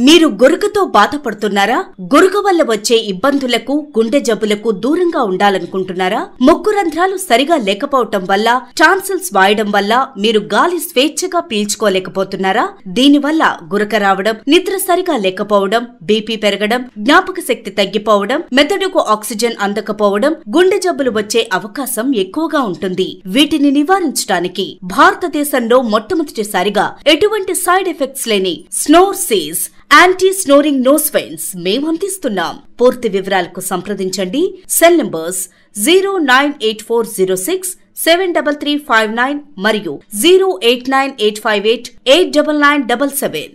మీరు గురకతో బాధపడుతున్నారా? గురక వల్ల వచ్చే ఇబ్బందులకు, గుండె జబ్బులకు దూరంగా ఉండాలనుకుంటున్నారా? ముక్కు రంధ్రాలు సరిగా లేకపోవటం వల్ల, టాన్సిల్స్ వాయడం వల్ల మీరు గాలి స్వేచ్ఛగా పీల్చుకోలేకపోతున్నారా? దీనివల్ల గురక రావడం, నిద్ర సరిగా లేకపోవడం, బీపీ పెరగడం, జ్ఞాపక శక్తి తగ్గిపోవడం, మెదడుకు ఆక్సిజన్ అందకపోవడం, గుండె జబ్బులు వచ్చే అవకాశం ఎక్కువగా ఉంటుంది. వీటిని నివారించడానికి భారతదేశంలో మొట్టమొదటిసారిగా ఎటువంటి సైడ్ ఎఫెక్ట్స్ లేని స్నోర్సీస్ యాంటీ స్నోరింగ్ నోస్ వెయిన్స్ మేము అందిస్తున్నాం. పూర్తి వివరాలకు సంప్రదించండి. సెల్ నంబర్స్ 09840673359 మరియు 08985889977.